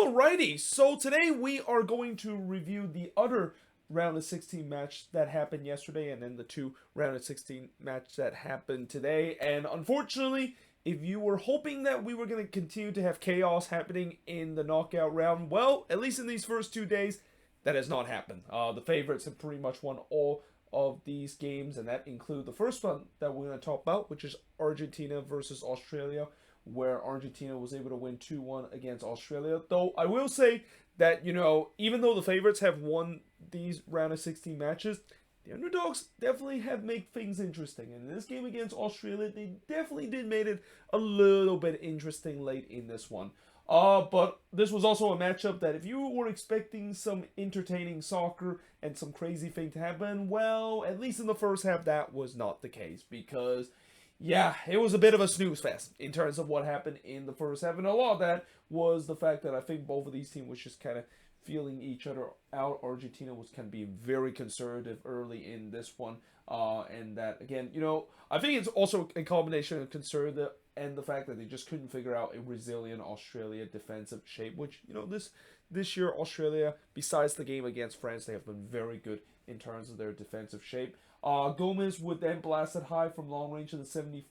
Alrighty, so today we are going to review the other round of 16 match that happened yesterday and then the two round of 16 match that happened today. And unfortunately, if you were hoping that we were going to continue to have chaos happening in the knockout round, well, at least in these first 2 days, that has not happened. The favorites have pretty much won all of these games, and that include the first one that we're going to talk about, which is Argentina versus Australia, where Argentina was able to win 2-1 against Australia. Though I will say that, even though the favorites have won these round of 16 matches, the underdogs definitely have made things interesting. And in this game against Australia, they definitely did made it a little bit interesting late in this one. But this was also a matchup that if you were expecting some entertaining soccer and some crazy thing to happen, well, at least in the first half, that was not the case. Because, yeah, it was a bit of a snooze fest in terms of what happened in the first half. And a lot of that was the fact that I think both of these teams was just kind of feeling each other out. Argentina was kind of being very conservative early in this one. And that, again, I think it's also a combination of conservative and the fact that they just couldn't figure out a resilient Australia defensive shape, which, this year Australia, besides the game against France, they have been very good in terms of their defensive shape. Gomez would then blast it high from long range in the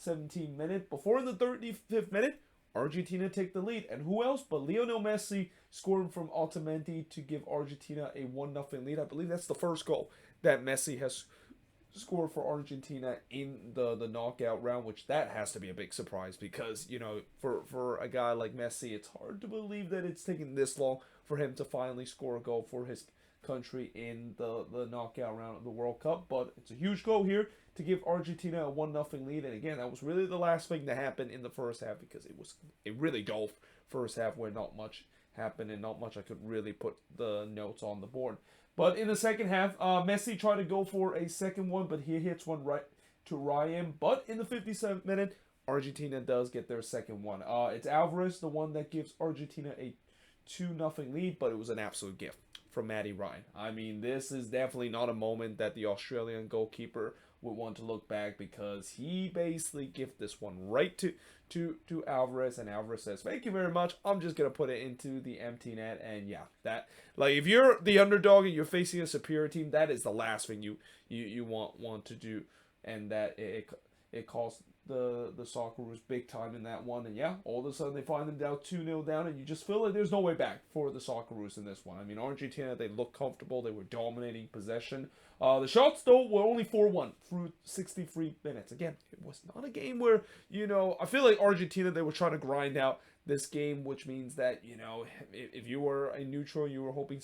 17th minute. Before in the 35th minute, Argentina take the lead. And who else but Lionel Messi scoring from Otamendi to give Argentina a 1-0 lead. I believe that's the first goal that Messi has scored for Argentina in the knockout round, which that has to be a big surprise because, for a guy like Messi, it's hard to believe that it's taken this long for him to finally score a goal for his country in the knockout round of the World Cup. But it's a huge goal here to give Argentina a 1-0 lead. And again, that was really the last thing to happen in the first half because it was a really dull first half where not much happened and not much I could really put the notes on the board. But in the second half, Messi tried to go for a second one, but he hits one right to Ryan. But in the 57th minute, Argentina does get their second one. It's Alvarez, the one that gives Argentina a 2-0 lead, but it was an absolute gift from Matty Ryan. I mean, this is definitely not a moment that the Australian goalkeeper would want to look back because he basically gifted this one right to Alvarez, and Alvarez says, "Thank you very much. I'm just gonna put it into the empty net." And yeah, that, like, if you're the underdog and you're facing a superior team, that is the last thing you want to do, and that it cost the Socceroos big time in that one. And yeah, all of a sudden they find them down 2-0 down, and you just feel like there's no way back for the Socceroos in this one. I mean, Argentina, they looked comfortable, they were dominating possession. The shots, though, were only 4-1 through 63 minutes. Again, it was not a game where, I feel like Argentina, they were trying to grind out this game, which means that, if you were a neutral, you were hoping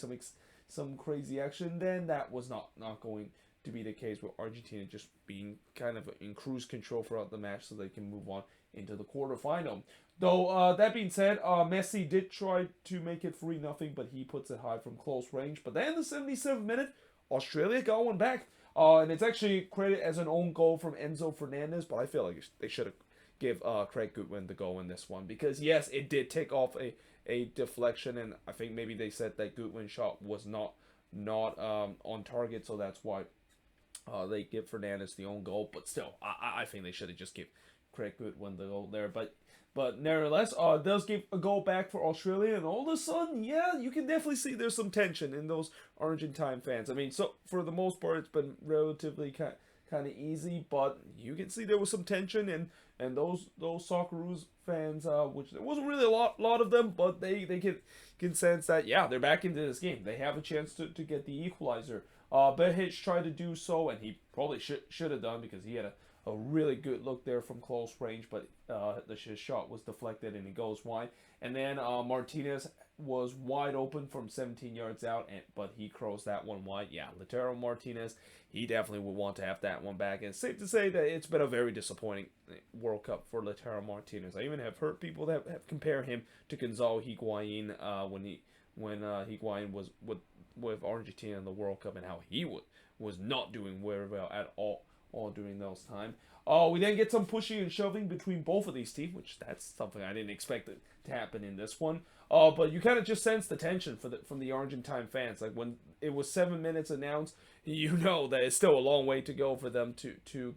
some crazy action, then that was not going to be the case, with Argentina just being kind of in cruise control throughout the match so they can move on into the quarterfinal. Though, that being said, Messi did try to make it 3-0, but he puts it high from close range. But then in the 77th minute, Australia got one back. And it's actually credited as an own goal from Enzo Fernandez, but I feel like they should have give Craig Goodwin the goal in this one. Because, yes, it did take off a deflection, and I think maybe they said that Goodwin's shot was not on target, so that's why they give Fernandez the own goal. But still, I think they should have just give Craig Goodwin the goal there. But nevertheless, it does give a goal back for Australia, and all of a sudden, yeah, you can definitely see there's some tension in those Argentine fans. I mean, so for the most part, it's been relatively kind of easy, but you can see there was some tension, and those Socceroos fans, which there wasn't really a lot of them, but they can sense that, yeah, they're back into this game. They have a chance to get the equalizer. Behic tried to do so, and he probably should have done because he had a really good look there from close range, but his shot was deflected and it goes wide. And then Martinez was wide open from 17 yards out, but he crossed that one wide. Yeah, Lautaro Martinez, he definitely would want to have that one back. And it's safe to say that it's been a very disappointing World Cup for Lautaro Martinez. I even have heard people that have compared him to Gonzalo Higuain when Higuain was with Argentina in the World Cup, and how he was not doing very well at all during those time. We then get some pushing and shoving between both of these teams, which that's something I didn't expect it to happen in this one. But you kind of just sense the tension from the Argentine fans. Like when it was 7 minutes announced, that it's still a long way to go for them to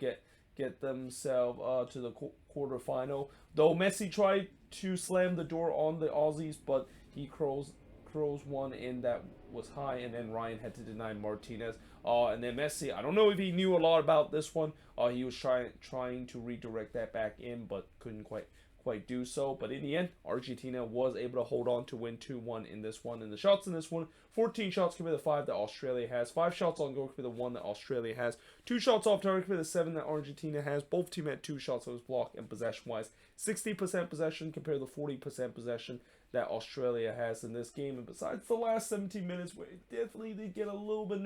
get themselves to the quarterfinal. Though Messi tried to slam the door on the Aussies, but he curls one in that was high, and then Ryan had to deny Martinez. And then Messi, I don't know if he knew a lot about this one. He was trying to redirect that back in, but couldn't quite do so. But in the end, Argentina was able to hold on to win 2-1 in this one. And the shots in this one, 14 shots compared to 5 that Australia has, 5 shots on goal compared to 1 that Australia has, 2 shots off target compared to 7 that Argentina has. Both teams had 2 shots that was blocked, and possession-wise, 60% possession compared to 40% possession that Australia has in this game. And besides the last 17 minutes, where it definitely did get a little bit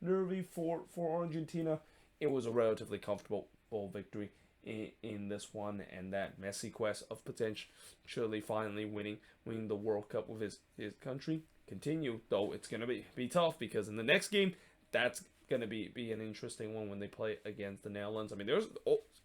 nervy for Argentina, it was a relatively comfortable victory in this one, and that Messi quest of potentially finally winning the World Cup with his country continue. Though it's gonna be tough, because in the next game, that's gonna be an interesting one when they play against the Netherlands. I mean, there's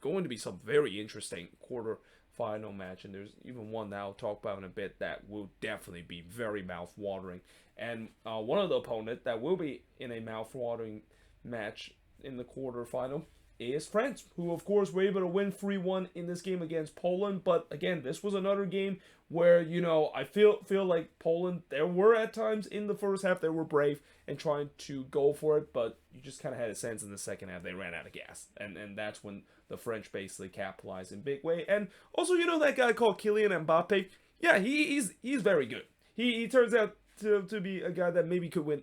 going to be some very interesting quarter-final match, and there's even one that I'll talk about in a bit that will definitely be very mouth-watering. And one of the opponent that will be in a mouth-watering match in the quarterfinal is France, who of course were able to win 3-1 in this game against Poland. But again, this was another game where, I feel like Poland, there were at times in the first half they were brave and trying to go for it, but you just kind of had a sense in the second half they ran out of gas, and that's when the French basically capitalized in big way. And also, that guy called Kylian Mbappe, yeah, he's very good. He turns out to be a guy that maybe could win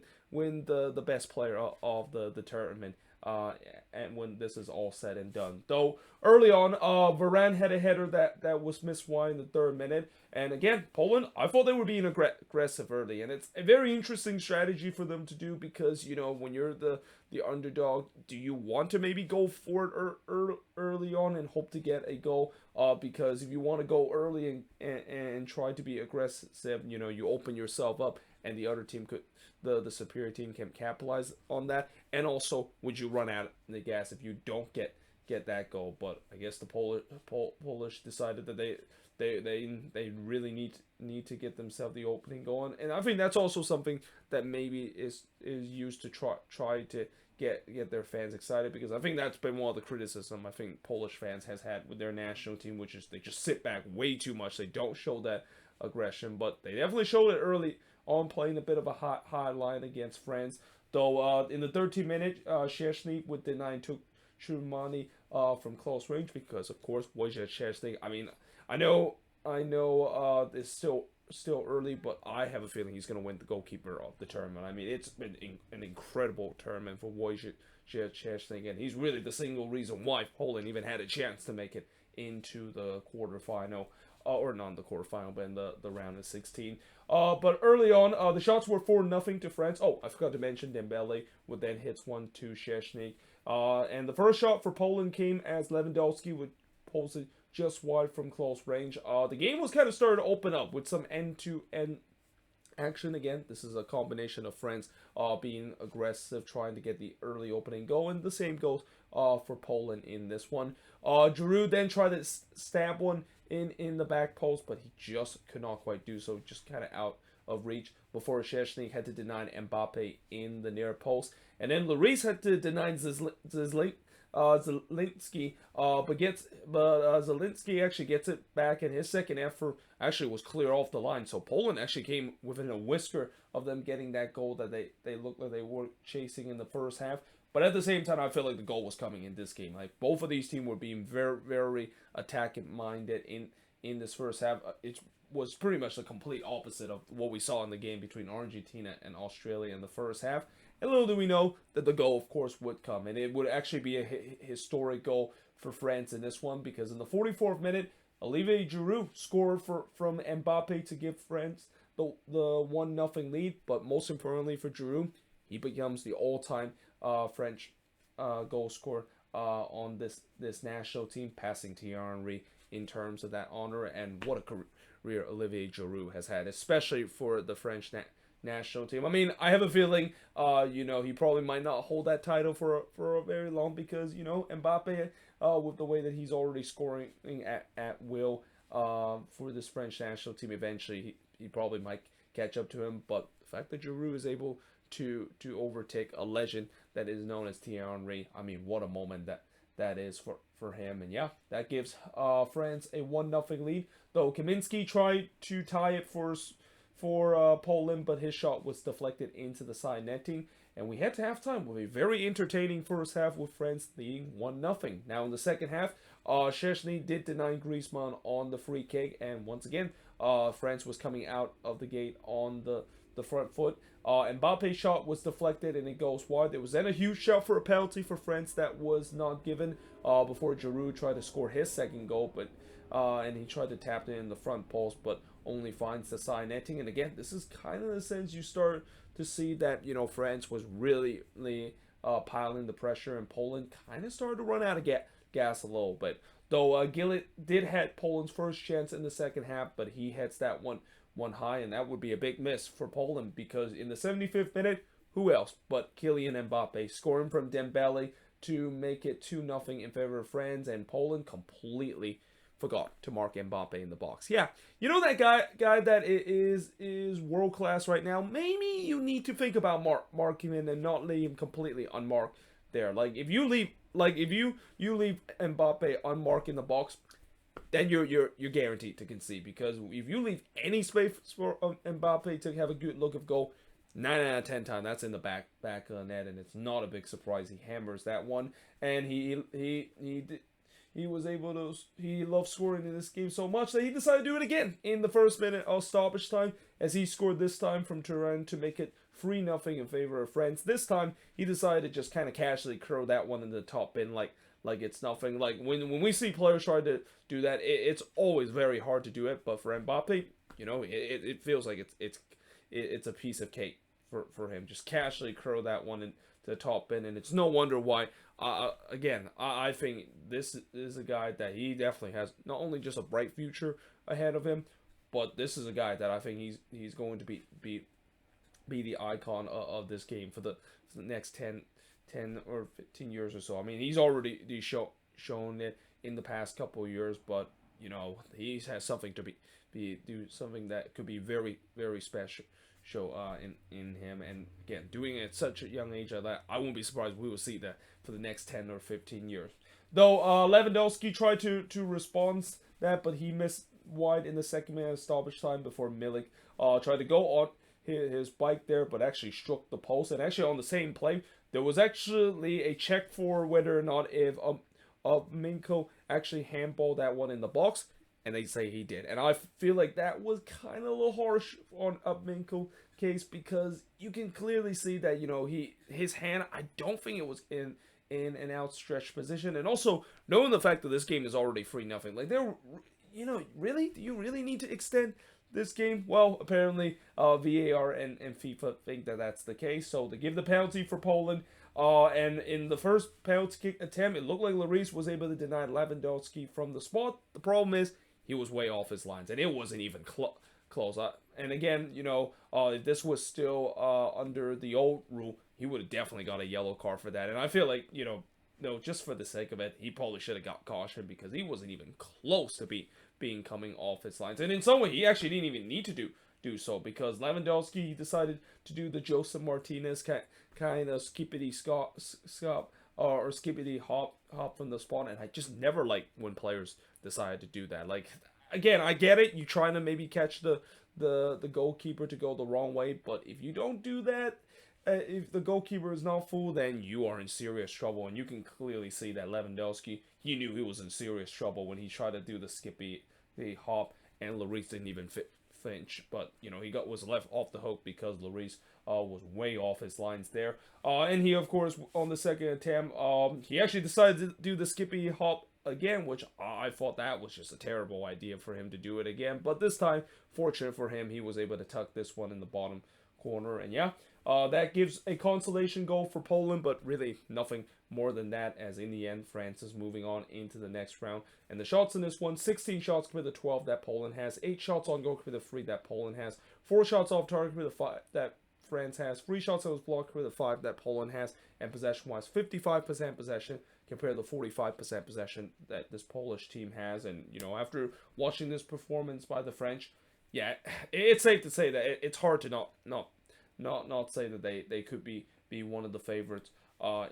the best player of the tournament. And when this is all said and done. Though early on, Varane had a header that was missed wide in the 3rd minute. And again, Poland, I thought they were being aggressive early. And it's a very interesting strategy for them to do, because, when you're the underdog, do you want to maybe go for it early on and hope to get a goal? Because if you want to go early and try to be aggressive, you open yourself up, and the other team the superior team can capitalize on that. And also, would you run out of the gas if you don't get that goal? But I guess the Polish decided that they really need to get themselves the opening going, and I think that's also something that maybe is used to try to get their fans excited, because I think that's been one of the criticism I think Polish fans has had with their national team, which is they just sit back way too much. They don't show that aggression, but they definitely showed it early on, playing a bit of a high line against France. Though in the 13th minute, Szczęsny would deny Chumani from close range, because of course Wojciech Szczęsny. I mean, I know it's still early, but I have a feeling he's going to win the goalkeeper of the tournament. I mean, it's been an incredible tournament for Wojciech Szczęsny, and he's really the single reason why Poland even had a chance to make it into the quarterfinal. Or not the quarterfinal, but in the round of 16. But early on, the shots were 4-0 to France. Oh, I forgot to mention Dembele would then hits one to Szczęsny. And the first shot for Poland came as Lewandowski would pulse it just wide from close range. The game was kind of starting to open up with some end-to-end action. Again, this is a combination of France being aggressive, trying to get the early opening goal, and the same goes for Poland in this one. Giroud then tried to stab one in the back post, but he just could not quite do so, just kind of out of reach, before Szczęsny had to deny Mbappe in the near post. And then Lloris had to deny Zielinski, but Zielinski actually gets it back, and his second effort actually was clear off the line. So Poland actually came within a whisker of them getting that goal that they looked like they were chasing in the first half. But at the same time, I feel like the goal was coming in this game. Like, both of these teams were being very, very attacking-minded in this first half. It was pretty much the complete opposite of what we saw in the game between Argentina and Australia in the first half. And little do we know that the goal, of course, would come. And it would actually be a historic goal for France in this one, because in the 44th minute, Olivier Giroud scored from Mbappe to give France the 1-0 lead. But most importantly for Giroud, he becomes the all-time French goal scorer on this national team, passing Thierry Henry in terms of that honor. And what a career Olivier Giroud has had, especially for the French national team. I mean, I have a feeling, he probably might not hold that title for a very long, because, Mbappe, with the way that he's already scoring at will for this French national team, eventually he probably might catch up to him. But the fact that Giroud is able to overtake a legend that is known as Thierry Henry, I mean, what a moment that is for him. And yeah, that gives France a 1-0 lead. Though Kaminski tried to tie it for Poland, but his shot was deflected into the side netting. And we head to halftime with a very entertaining first half with France leading 1-0. Now in the second half, Szczesny did deny Griezmann on the free kick, and once again, France was coming out of the gate on the front foot. Mbappe's shot was deflected and it goes wide. There was then a huge shot for a penalty for France that was not given before Giroud tried to score his second goal, but and he tried to tap it in the front post, but only finds the side netting. And again, this is kind of the sense you start to see that, you know, France was really piling the pressure, and Poland kind of started to run out of gas a little bit. Though Gillett did hit Poland's first chance in the second half, but he hits that one high, and that would be a big miss for Poland, because in the 75th minute, who else but Kylian Mbappe scoring from Dembele to make it 2-0 in favor of France, and Poland completely forgot to mark Mbappe in the box. Yeah, you know that guy that is world class right now. Maybe you need to think about marking him and not leave him completely unmarked there. Like if you leave Mbappe unmarked in the box, then you're guaranteed to concede, because if you leave any space for Mbappe to have a good look of goal, 9 out of 10 times that's in the back of the net, and it's not a big surprise. He hammers that one, and he was able to. He loved scoring in this game so much that he decided to do it again in the first minute of stoppage time, as he scored this time from Turan to make it 3-0 in favor of France. This time he decided to just kind of casually curl that one in the top bin, like it's nothing. Like when we see players try to do that, it's always very hard to do it. But for Mbappe, you know, it feels like it's a piece of cake for him. Just casually curl that one into the top bin, and it's no wonder why. Again, I think this is a guy that he definitely has not only just a bright future ahead of him, but this is a guy that I think he's going to be the icon of this game for the next 10 or 15 years or so. I mean, he's already shown it in the past couple of years, but you know, he has something to do something that could be very, very special in him. And again, doing it at such a young age like that, I won't be surprised we will see that for the next 10 or 15 years. Though Lewandowski tried to respond that, but he missed wide in the second minute of stoppage time before Milik tried to go on his bike there, but actually struck the post. And actually on the same play, there was actually a check for whether or not if Minko actually handballed that one in the box, and they say he did. And I feel like that was kind of a little harsh on Minko case, because you can clearly see that, you know, his hand, I don't think it was in an outstretched position. And also knowing the fact that this game is already 3-0, like they're, you know, really, do you really need to extend this game? Well, apparently VAR and FIFA think that that's the case, so they give the penalty for Poland. And in the first penalty kick attempt, it looked like Lloris was able to deny Lewandowski from the spot. The problem is he was way off his lines, and it wasn't even close. And again, you know, if this was still under the old rule, he would have definitely got a yellow card for that. And I feel like, you know, no, just for the sake of it, he probably should have got caution, because he wasn't even close to being coming off his lines. And in some way, he actually didn't even need to do so, because Lewandowski decided to do the Joseph Martinez kind of skippity scop or skippity hop from the spot. And I just never like when players decide to do that. Like, again, I get it, you trying to maybe catch the goalkeeper to go the wrong way, but if you don't do that, if the goalkeeper is not full, then you are in serious trouble. And you can clearly see that Lewandowski, he knew he was in serious trouble when he tried to do the hop, and Lloris didn't even flinch. But, you know, he was left off the hook because Lloris was way off his lines there. And he, of course, on the second attempt, he actually decided to do the skippy hop again, which I thought that was just a terrible idea for him to do it again. But this time, fortunate for him, he was able to tuck this one in the bottom corner. And yeah, that gives a consolation goal for Poland, but really nothing more than that, as in the end, France is moving on into the next round. And the shots in this one, 16 shots compared to 12 that Poland has, 8 shots on goal compared to 3 that Poland has, 4 shots off target compared to 5 that France has, 3 shots that was blocked compared to 5 that Poland has, and possession-wise, 55% possession compared to 45% possession that this Polish team has. And, you know, after watching this performance by the French, yeah, it's safe to say that it's hard to not say that they could be one of the favorites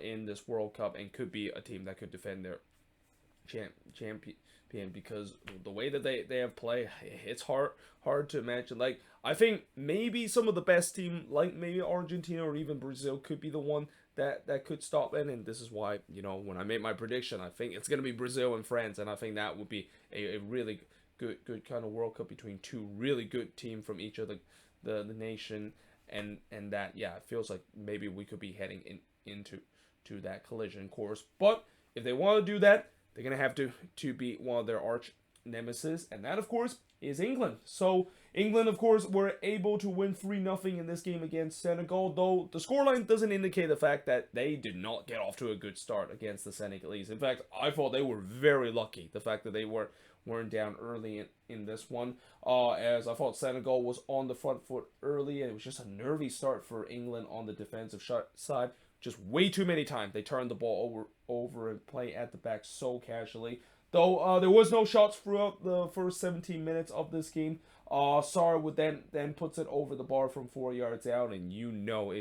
in this World Cup and could be a team that could defend their champion because the way that they have played, it's hard to imagine. Like, I think maybe some of the best team, like maybe Argentina or even Brazil, could be the one that could stop it. And this is why, when I made my prediction, I think it's going to be Brazil and France, and I think that would be a really good kind of World Cup between two really good team from each of the nation, and that, yeah, it feels like maybe we could be heading into that collision course. But if they want to do that, they're going to have to beat one of their arch nemesis, and that, of course, is England. So England, of course, were able to win 3-0 in this game against Senegal, though the scoreline doesn't indicate the fact that they did not get off to a good start against the Senegalese. In fact, I thought they were very lucky, the fact that they weren't down early in this one, as I thought Senegal was on the front foot early, and it was just a nervy start for England on the defensive side. Just way too many times they turned the ball over and play at the back so casually. Though there was no shots throughout the first 17 minutes of this game. Sarr would then puts it over the bar from 4 yards out, and Ismail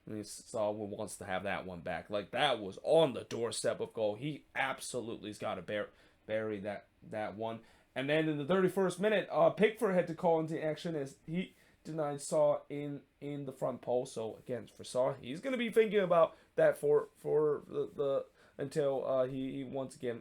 Sarr wants to have that one back. Like, that was on the doorstep of goal. He absolutely's got to bury that one. And then in the 31st minute, Pickford had to call into action as he denied Sarr in the front post. So again, for Sarr, he's going to be thinking about that for the until he once again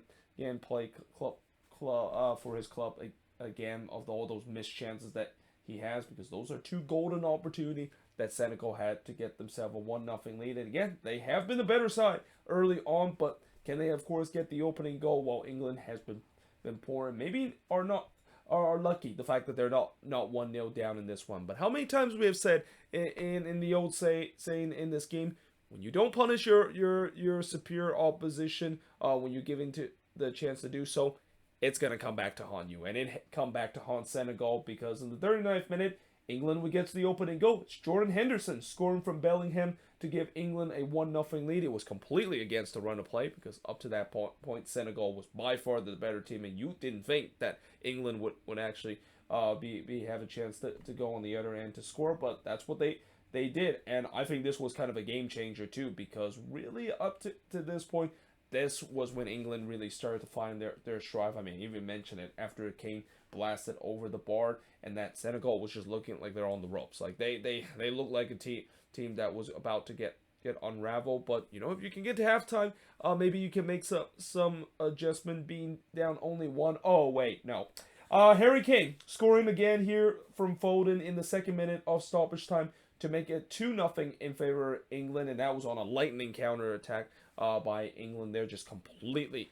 play club for his club again, of all those missed chances that he has, because those are two golden opportunities that Senegal had to get themselves a 1-0 lead. And again, they have been the better side early on, but can they, of course, get the opening goal while England has been poor and maybe are lucky the fact that they're not 1-0 down in this one. But how many times we have said in the old saying in this game, when you don't punish your superior opposition, when you give into the chance to do so, it's going to come back to haunt you. And it come back to haunt Senegal, because in the 39th minute, England would get to the opening goal. It's Jordan Henderson scoring from Bellingham to give England a 1-0 lead. It was completely against the run of play, because up to that point, Senegal was by far the better team, and you didn't think that England would actually have a chance to go on the other end to score, but that's what they did. And I think this was kind of a game changer too, because really up to this point, this was when England really started to find their stride. I mean, even mentioned it after it came blasted over the bar, and that Senegal was just looking like they're on the ropes. Like they looked like a team that was about to get unraveled. But if you can get to halftime, maybe you can make some adjustment, being down only one. Oh wait, no. Harry Kane scoring again here from Foden in the 2nd minute of stoppage time to make it 2-0 in favor of England, and that was on a lightning counter attack by England. They're just completely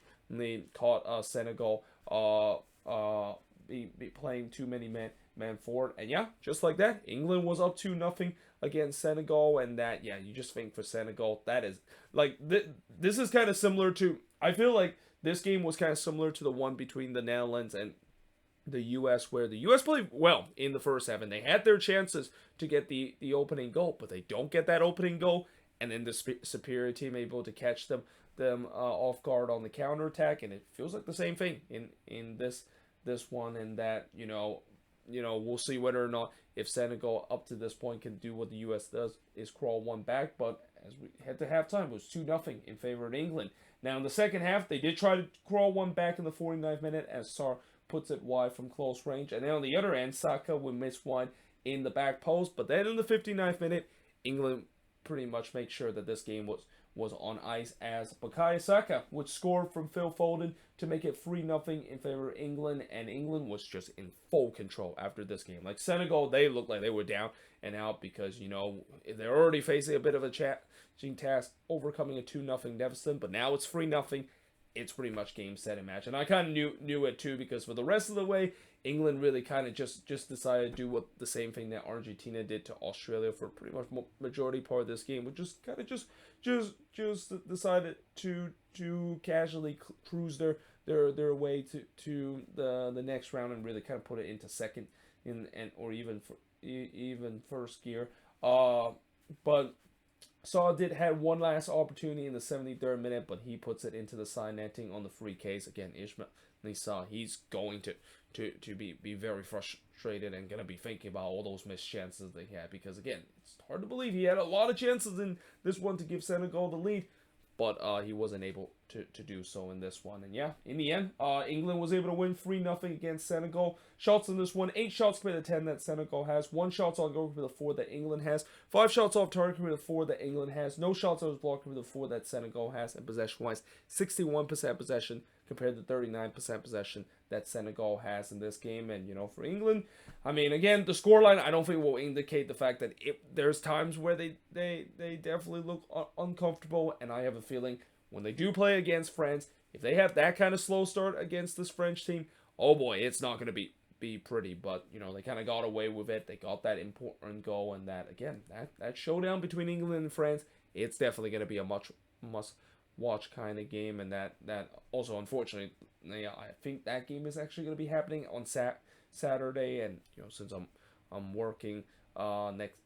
caught Senegal be playing too many man forward, and yeah, just like that, England was up 2-0 against Senegal. And that, yeah, you just think for Senegal, that is like this is kind of similar to, I feel like this game was kind of similar to the one between the Netherlands and the U.S., where the U.S. played well in the first half, and they had their chances to get the opening goal, but they don't get that opening goal, and then the superior team able to catch them off guard on the counterattack. And it feels like the same thing in this one, and that we'll see whether or not if Senegal up to this point can do what the U.S. does, is crawl one back. But as we head to halftime, it was 2-0 in favor of England. Now in the second half, they did try to crawl one back in the 49th minute as Sarr puts it wide from close range, and then on the other end, Saka would miss one in the back post. But then in the 59th minute, England pretty much make sure that this game was on ice, as Bukayo Saka would score from Phil Foden to make it 3-0 in favor of England. And England was just in full control after this game. Like Senegal, they looked like they were down and out, because they're already facing a bit of a challenging task, overcoming a 2-0 deficit, but now it's 3-0. It's pretty much game, set, and match. And I kind of knew it too, because for the rest of the way, England really kind of just decided to do the same thing that Argentina did to Australia for pretty much majority part of this game, which just kind of just decided to casually cruise their way to the next round, and really kind of put it into second or even first gear. But Saw did have one last opportunity in the 73rd minute, but he puts it into the side netting on the free case. Again, Ismail Sarr, he's going to be very frustrated and going to be thinking about all those missed chances they had. Because, again, it's hard to believe he had a lot of chances in this one to give Senegal the lead. But he wasn't able to do so in this one. And yeah, in the end, England was able to win 3-0 against Senegal. Shots in this one, 8 shots compared to 10 that Senegal has. 1 shots on goal compared to 4 that England has. 5 shots off target compared to 4 that England has. No shots that was blocked compared to 4 that Senegal has. And possession-wise, 61% possession compared to 39% possession that Senegal has in this game. And, you know, for England, I mean, again, the scoreline, I don't think will indicate the fact that there's times where they definitely look uncomfortable. And I have a feeling when they do play against France, if they have that kind of slow start against this French team, oh boy, it's not going to be pretty. But, you know, they kind of got away with it. They got that important goal. And that, again, that showdown between England and France, it's definitely going to be a must-watch kind of game. And that also, unfortunately, yeah, I think that game is actually going to be happening on Saturday. And, you know, since I'm working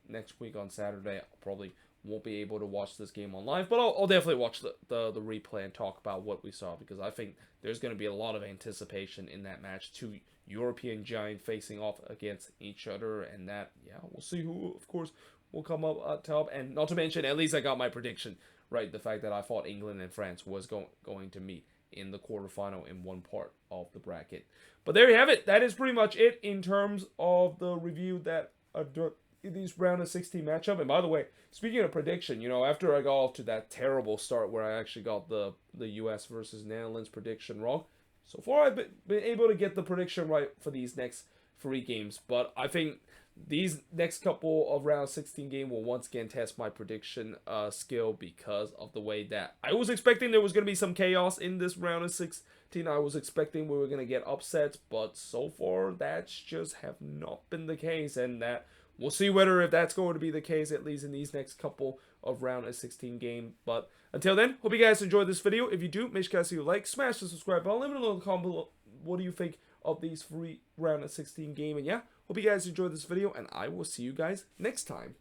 next week on Saturday, I probably won't be able to watch this game on live, but I'll definitely watch the replay and talk about what we saw, because I think there's going to be a lot of anticipation in that match. 2 European giants facing off against each other, and that, yeah, we'll see who, of course, will come up top. And not to mention, at least I got my prediction right, the fact that I thought England and France was going to meet in the quarterfinal in one part of the bracket. But there you have it. That is pretty much it in terms of the review that these round of 16 matchup. And by the way, speaking of prediction, you know, after I got off to that terrible start where I actually got the US versus Netherlands prediction wrong, so far I've been able to get the prediction right for these next 3 games. But I think these next couple of round 16 game will once again test my prediction skill, because of the way that I was expecting there was going to be some chaos in this round of 16. I was expecting we were going to get upsets, but so far that's just have not been the case, and that we'll see whether if that's going to be the case, at least in these next couple of round of 16 game. But until then, hope you guys enjoyed this video. If you do, make sure you guys leave a like, smash the subscribe button, let me know in the comment below what do you think of these 3 round of 16 game. And yeah, hope you guys enjoyed this video, and I will see you guys next time.